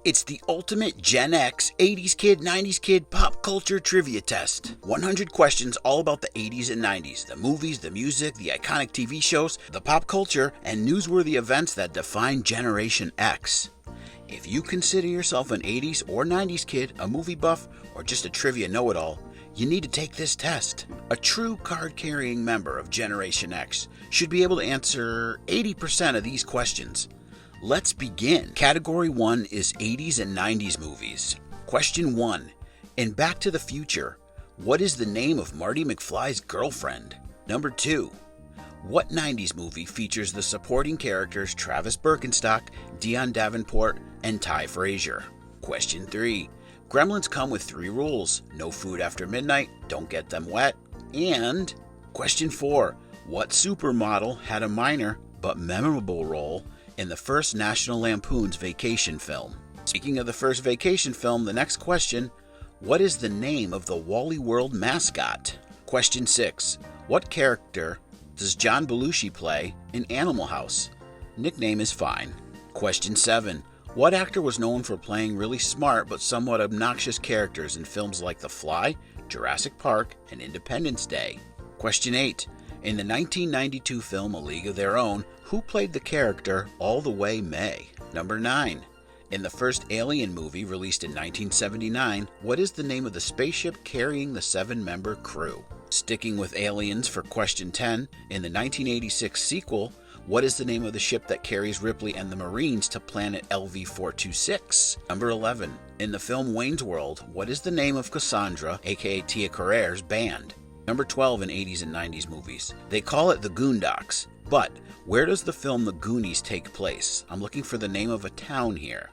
It's the ultimate Gen X, 80s kid, 90s kid pop culture trivia test. 100 questions all about the 80s and 90s, the movies, the music, the iconic TV shows, the pop culture, and newsworthy events that define Generation X. If you consider yourself an 80s or 90s kid, a movie buff, or just a trivia know-it-all, you need to take this test. A true card-carrying member of Generation X should be able to answer 80% of these questions. Let's begin. Category 1 is 80s and 90s movies. Question 1. In Back to the Future, what is the name of Marty McFly's girlfriend? Number 2. What 90s movie features the supporting characters Travis Birkenstock, Dion Davenport, and Ty Frazier? Question 3. Gremlins come with 3 rules. No food after midnight, don't get them wet, and... Question 4. What supermodel had a minor but memorable role in the first National Lampoon's Vacation film? Speaking of the first Vacation film, the next question, what is the name of the Wally World mascot? Question 6. What character does John Belushi play in Animal House? Nickname is fine. Question 7. What actor was known for playing really smart but somewhat obnoxious characters in films like The Fly, Jurassic Park, and Independence Day? Question 8. In the 1992 film A League of Their Own, who played the character All the Way May? Number 9. In the first Alien movie released in 1979, what is the name of the spaceship carrying the 7-member crew? Sticking with aliens for question 10, in the 1986 sequel, what is the name of the ship that carries Ripley and the Marines to planet LV-426? Number 11. In the film Wayne's World, what is the name of Cassandra, aka Tia Carrere's band? Number 12 in 80s and 90s movies. They call it the Goondocks, but where does the film The Goonies take place? I'm looking for the name of a town here.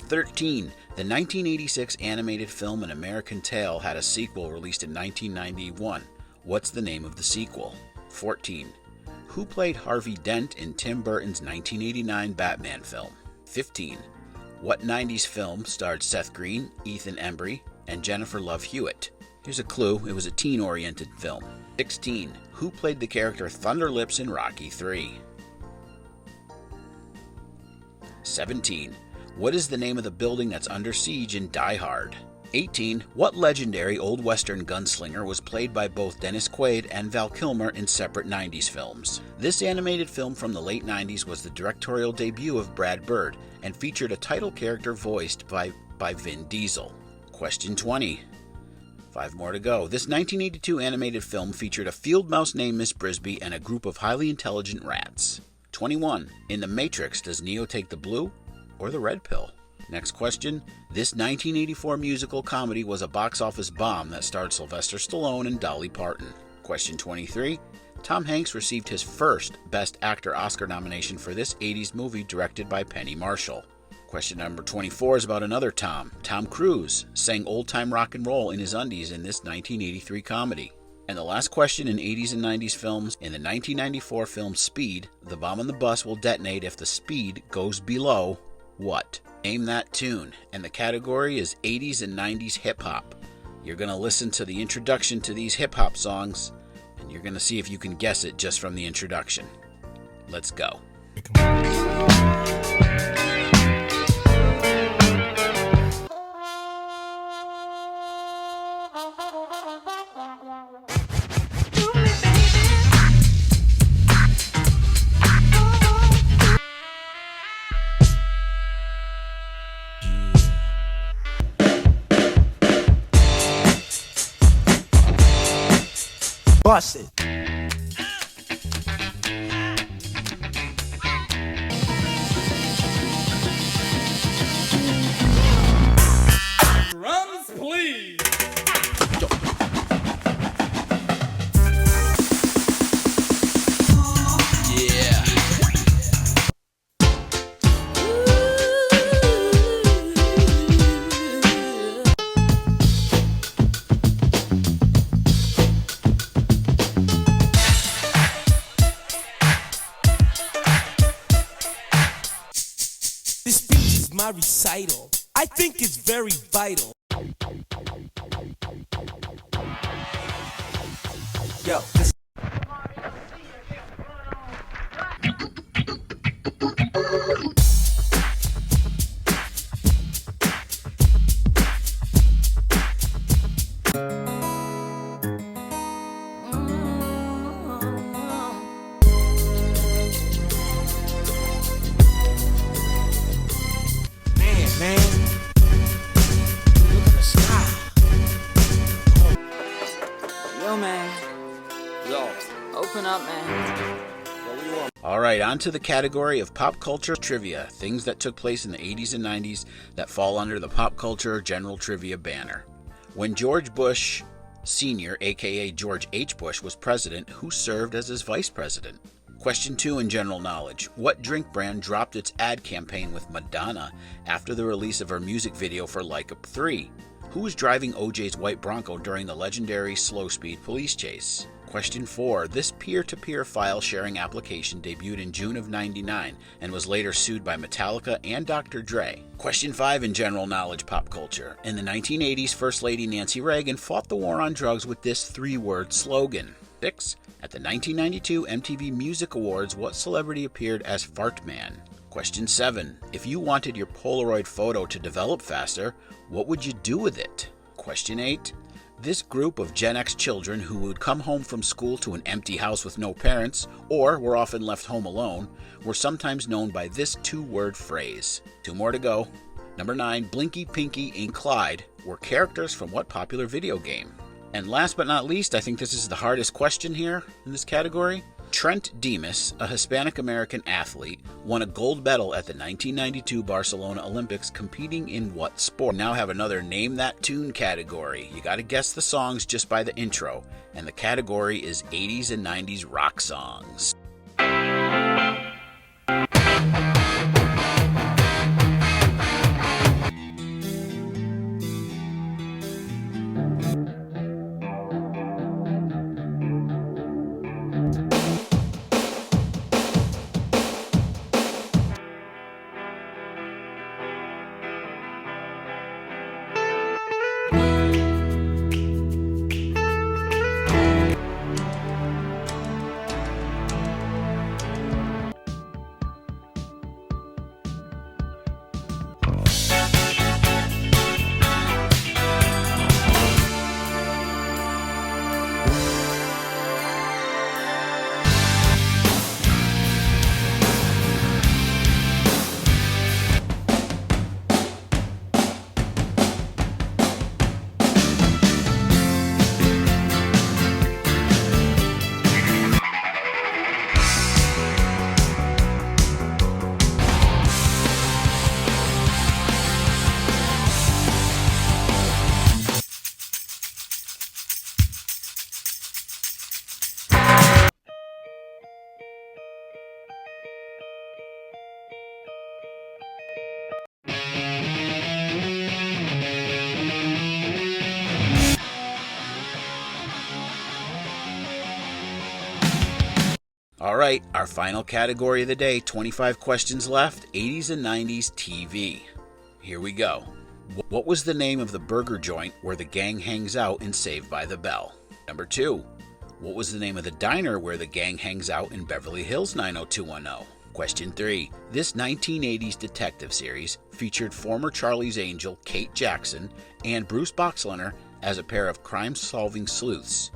13. The 1986 animated film An American Tail had a sequel released in 1991. What's the name of the sequel? 14. Who played Harvey Dent in Tim Burton's 1989 Batman film? 15. What 90s film starred Seth Green, Ethan Embry, and Jennifer Love Hewitt? Here's a clue, it was a teen-oriented film. 16. Who played the character Thunder Lips in Rocky III? 17. What is the name of the building that's under siege in Die Hard? 18. What legendary old western gunslinger was played by both Dennis Quaid and Val Kilmer in separate 90s films? This animated film from the late 90s was the directorial debut of Brad Bird and featured a title character voiced by Vin Diesel. Question 20. 5 more to go. This 1982 animated film featured a field mouse named Miss Brisby and a group of highly intelligent rats. 21. In The Matrix, does Neo take the blue or the red pill? Next question. This 1984 musical comedy was a box office bomb that starred Sylvester Stallone and Dolly Parton. Question 23. Tom Hanks received his first Best Actor Oscar nomination for this 80s movie directed by Penny Marshall. Question number 24 is about another Tom. Tom Cruise sang Old Time Rock and Roll in his undies in this 1983 comedy. And the last question in 80s and 90s films, in the 1994 film Speed, the bomb on the bus will detonate if the speed goes below what? Name that tune. And the category is 80s and 90s hip-hop. You're going to listen to the introduction to these hip-hop songs, and you're going to see if you can guess it just from the introduction. Let's go. Bust it. Drums, please. Yeah. This speech is my recital. I think it's very vital. Yo, this man. Look at the sky. Yo, man. Yo. Open up, man. Alright, on to the category of pop culture trivia, things that took place in the 80s and 90s that fall under the pop culture general trivia banner. When George Bush Sr., aka George H. Bush, was president, who served as his vice president? Question 2 in general knowledge. What drink brand dropped its ad campaign with Madonna after the release of her music video for Like Up 3? Who was driving OJ's white Bronco during the legendary slow-speed police chase? Question 4. This peer-to-peer file-sharing application debuted in June of '99 and was later sued by Metallica and Dr. Dre. Question 5 in general knowledge pop culture. In the 1980s, First Lady Nancy Reagan fought the war on drugs with this 3-word slogan. 6. At the 1992 MTV Music Awards, what celebrity appeared as Fart Man? Question 7. If you wanted your Polaroid photo to develop faster, what would you do with it? Question 8. This group of Gen X children who would come home from school to an empty house with no parents, or were often left home alone, were sometimes known by this 2-word phrase. 2 more to go. Number 9, Blinky, Pinky, and Clyde were characters from what popular video game? And last but not least, I think this is the hardest question here in this category. Trent Demas, a Hispanic-American athlete, won a gold medal at the 1992 Barcelona Olympics competing in what sport? We now have another Name That Tune category. You gotta guess the songs just by the intro, and the category is 80s and 90s rock songs. Alright, our final category of the day, 25 questions left, 80s and 90s TV. Here we go. What was the name of the burger joint where the gang hangs out in Saved by the Bell? Number 2. What was the name of the diner where the gang hangs out in Beverly Hills 90210? Question 3. This 1980s detective series featured former Charlie's Angel Kate Jackson and Bruce Boxleitner as a pair of crime-solving sleuths.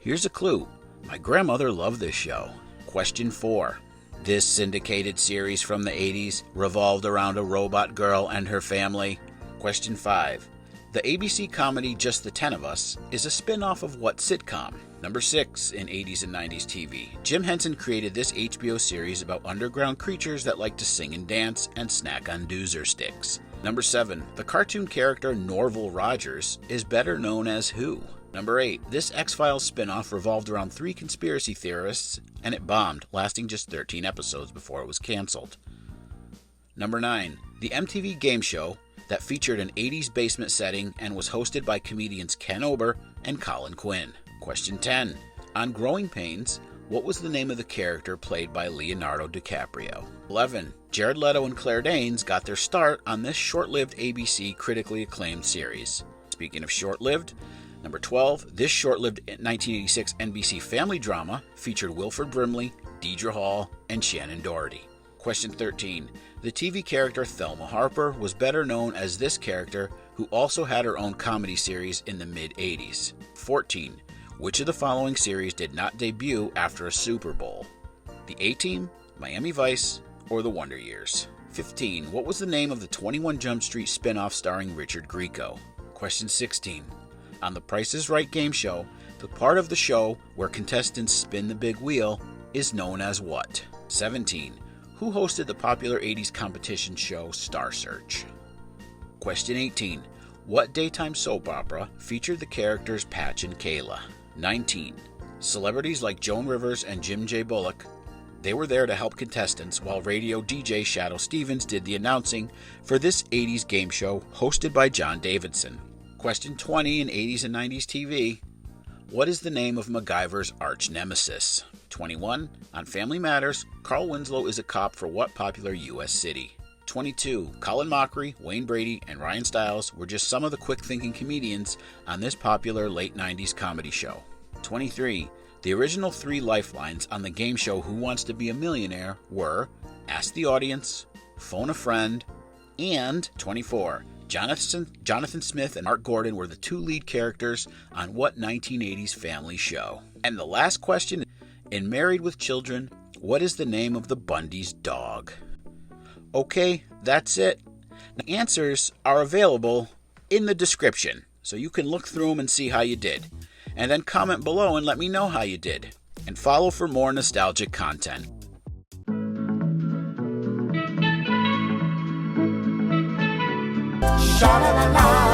Here's a clue. My grandmother loved this show. Question 4. This syndicated series from the 80s revolved around a robot girl and her family. Question 5. The ABC comedy Just the 10 of Us is a spin-off of what sitcom? Number 6 in 80s and 90s TV. Jim Henson created this HBO series about underground creatures that like to sing and dance and snack on doozer sticks. Number 7. The cartoon character Norval Rogers is better known as who? Number 8. This X-Files spin-off revolved around 3 conspiracy theorists, and it bombed, lasting just 13 episodes before it was canceled. Number 9. The MTV game show that featured an 80s basement setting and was hosted by comedians Ken Ober and Colin Quinn. Question 10. On Growing Pains, what was the name of the character played by Leonardo DiCaprio? 11. Jared Leto and Claire Danes got their start on this short-lived ABC critically acclaimed series. Speaking of short-lived, Number 12, this short-lived 1986 NBC family drama featured Wilford Brimley, Deidre Hall, and Shannon Doherty. Question 13. The TV character Thelma Harper was better known as this character, who also had her own comedy series in the mid-80s. 14. Which of the following series did not debut after a Super Bowl? The A-Team, Miami Vice, or The Wonder Years? 15. What was the name of the 21 Jump Street spin-off starring Richard Grieco? Question 16. On the Price is Right game show, the part of the show where contestants spin the big wheel is known as what? 17. Who hosted the popular 80s competition show Star Search? Question 18. What daytime soap opera featured the characters Patch and Kayla? 19. Celebrities like Joan Rivers and Jim J. Bullock, they were there to help contestants while radio DJ Shadow Stevens did the announcing for this 80s game show hosted by John Davidson. Question 20 in 80s and 90s TV. What is the name of MacGyver's arch nemesis? 21. On Family Matters, Carl Winslow is a cop for what popular U.S. city? 22. Colin Mockery, Wayne Brady, and Ryan Stiles were just some of the quick-thinking comedians on this popular late 90s comedy show. 23. The original 3 lifelines on the game show Who Wants to Be a Millionaire were Ask the Audience, Phone a Friend, and 24. Jonathan Smith and Art Gordon were the 2 lead characters on what 1980s family show? And the last question, in Married with Children, what is the name of the Bundy's dog? Okay, that's it. The answers are available in the description, so you can look through them and see how you did. And then comment below and let me know how you did. And follow for more nostalgic content. Sha la la la.